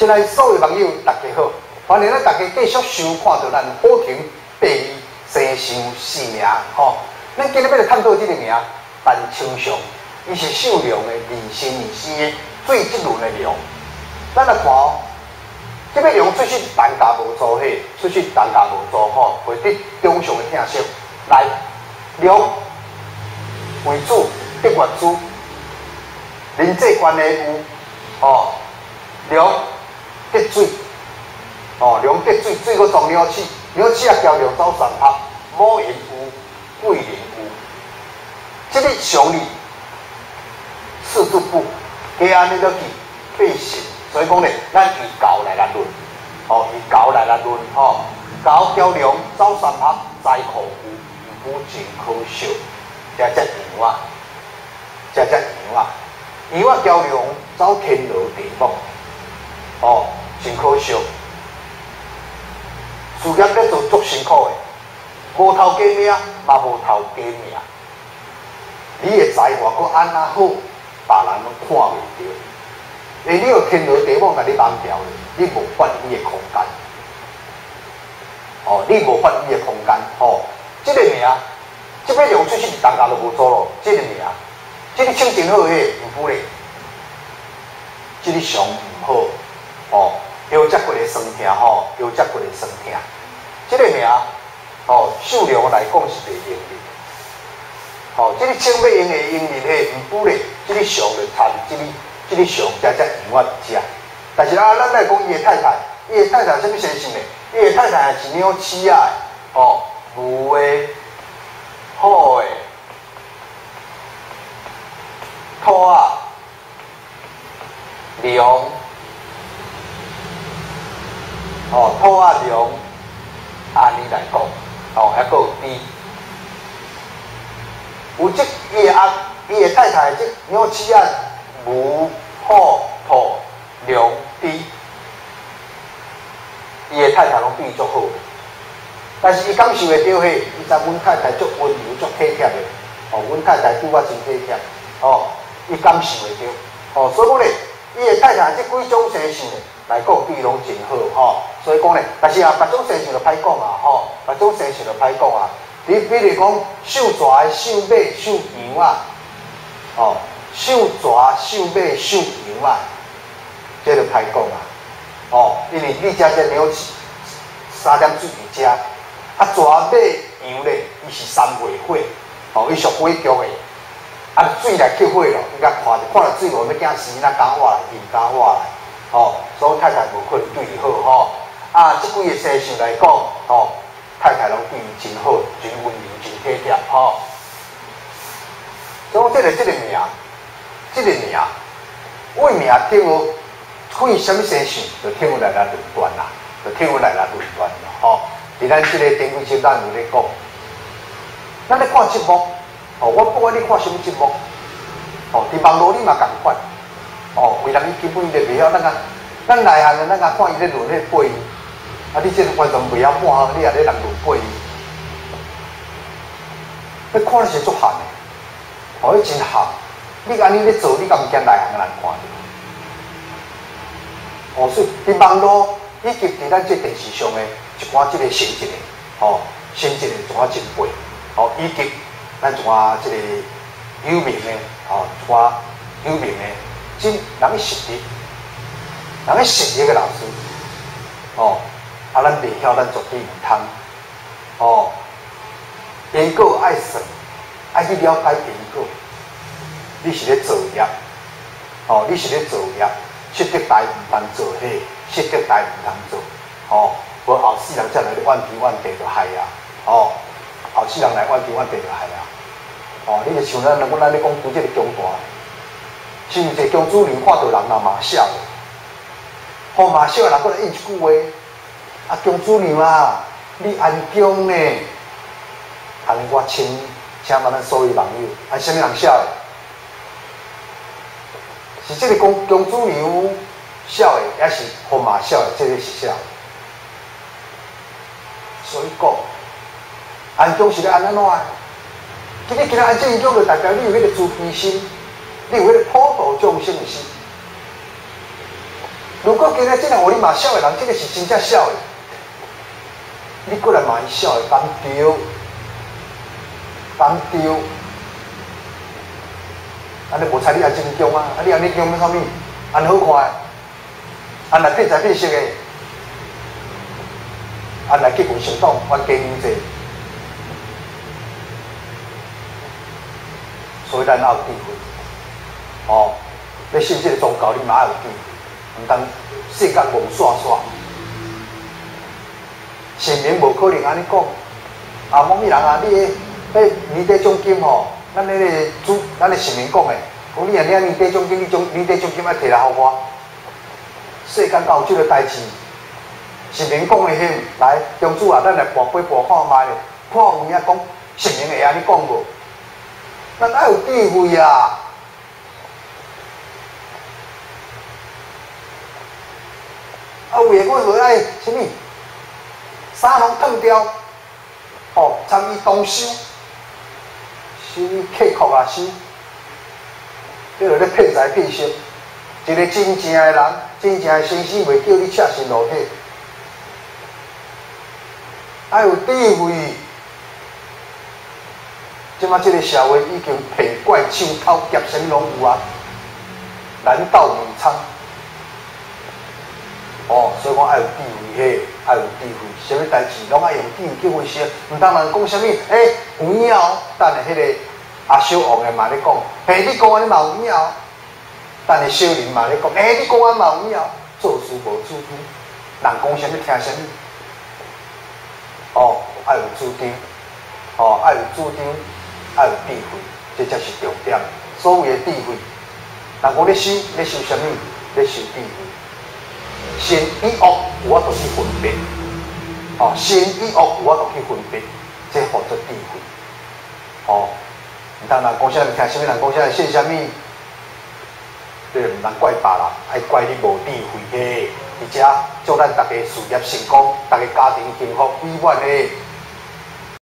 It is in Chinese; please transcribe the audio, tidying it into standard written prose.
现在所有网友大家好，欢迎咱大家继续收看到咱好评第二生相四名吼。咱今日要来探讨这个名范清祥，伊是姓梁的李姓女生的最即轮的梁。咱来看哦，这个梁出身单家无做嘿，出身单家无做吼，会得中上的听惜。来，梁为主，得月主，人际关系有哦，梁。得水，哦，梁得水，水搁撞鸟鼠，鸟鼠也交梁走三拍，某人有，贵人有。这个常理四字不，加安尼落去背信，所以讲咧，咱以教来论，哦，以教来论，吼，教交梁走三拍，灾苦有，真可笑，这样啊，这样啊，伊我交梁走天罗地网，哦。真可惜，事业咧做足辛苦的，无头家命，嘛无头家命。你的才华搁安那好，别人拢看袂到。因为你有天罗地网甲你绑掉咧，你无发挥的空间。哦，你无发挥的空间。哦，这个名，这边梁出身大家都无做咯。这个名，这个称真好诶，唔好咧，这个上唔好。哦。腰脊骨的酸痛吼，腰脊骨的酸痛，这个名哦，姓梁来讲是袂用的。哦，这个称要用的用的嘿，唔补咧，这个上就贪，这个上才永远食。但是咱来讲伊的太太，伊的太太什么身性咧？伊的太太是鸟鼠啊，哦，牛的、虎的、兔啊、梁。哦，兔啊梁，安尼来讲，哦，还佫有猪。有即伊的伊的太太即鸟鼠啊、牛、虎、兔、梁、猪，伊的太太拢对伊足好。但是伊感受会到迄，伊知阮太太足温柔、足体贴的。哦，阮太太对我真体贴。哦，伊感受会到。哦，所以讲咧，伊的太太即几种生性咧。来讲对伊拢真好吼，所以讲咧，但是啊，别种生性就歹讲啊吼，别种生性就歹讲啊。你比如讲，手蛇、手马、手羊啊，哦，手蛇、手马、手羊啊，这就歹讲啊。哦，因为你食这鸟3点水去食，啊蛇、马、羊咧，伊是3袂火，哦，伊属火局的，啊水来吸火咯，伊甲看到水无要惊死，那敢活来，唔敢活来。哦，所以太太无可能对伊好吼。啊，即几个生性来讲，哦，太太拢对伊真好，真温柔，真体贴，吼。所以这个名，为名听有看什么生性，就听有来论断啦，就听有来论断啦，吼。伫咱即个电视节咱有咧讲，咱咧看节目，哦，我不管你看什么节目，哦，伫网络你嘛共款。哦，为人伊根本就袂晓咱内行的，咱看伊咧论咧背，啊，你这个完全袂晓看吼，你也咧人论背，你看了是足寒的，哦，伊真寒，你安尼咧做，你敢唔惊内行的人看着？哦，所以伫网络以及伫咱这电视上的一寡这个成绩的，哦，成绩的一寡前辈，哦，以及咱一寡这个有名的，哦，一寡有名的。真人实力，人实力的老师，哦，啊，咱袂晓，咱绝对唔通，哦，研究爱算，爱去了解研究，你是咧做业，哦，你是咧做业，识得代唔通做迄，识得代唔通做，哦，无后世人才来怨天怨地就害啊，哦，后世人来怨天怨地就害啊，哦，你就像咱咧讲拄这个中大。是毋是公主娘看到人若嘛笑，好嘛笑人，搁来应一句话，啊公主娘啊，你安宫呢？安尼我请问咱所有网友，啊什么人笑的？是这个公主娘笑的，还是好嘛笑的？这个是笑的。所以讲，安宫是咧安怎啊？今日安这样就代表你有迄个慈悲心。你有迄个普度众生的心，如果今日真系互你骂痟的人，这个是真正痟的，你过来骂伊痟的，难丢，难丢。安尼无猜你也真强啊！你安尼强要啥物？安好看，安来配财配色的，安来结婚成党，冤家牛济。所以咱要有智慧，哦，要信这个宗教，你嘛要有智慧，唔通世间无煞煞。神明无可能安尼讲，啊，某物人啊，你迄年底奖金吼，咱迄个咱的神明讲的，讲你啊，你年底奖金，年底奖金要摕来互我。世间敢有这个代志？神明讲的迄，来，宗主啊，咱来跋杯跋看卖咧，看有影讲神明会安尼讲无？咱爱有智慧啊！啊，有诶，我无爱啥物，衫拢脱掉，哦，参与东收，收客库啊收，迄落咧骗财骗色，一个真正诶人，真正诶先生袂叫你赤身裸体，爱有智慧。即马即个社会已经骗怪手偷劫神拢有啊，难道武昌？哦，所以讲爱有智慧嘿，爱有智慧，啥物代志拢爱用智慧去分析，毋通人讲啥物，有影哦，等下迄个阿小王诶嘛咧讲，你讲安尼嘛有影哦，等下小林嘛咧讲，你讲安嘛有影哦，做事无主张，人讲啥物听啥物，哦，爱有主张，哦，爱有主张。爱有智慧，这才是重点。所谓的智慧，人讲你修什么？你修智慧。善与恶，有法度去分别。哦，善与恶，有法度去分别，这叫做智慧。哦，唔通人讲啥物听啥物，人讲啥物信啥物，你唔通怪别人，爱怪你无智慧嘿。而且祝咱大家事业成功，大家家庭幸福美满嘞。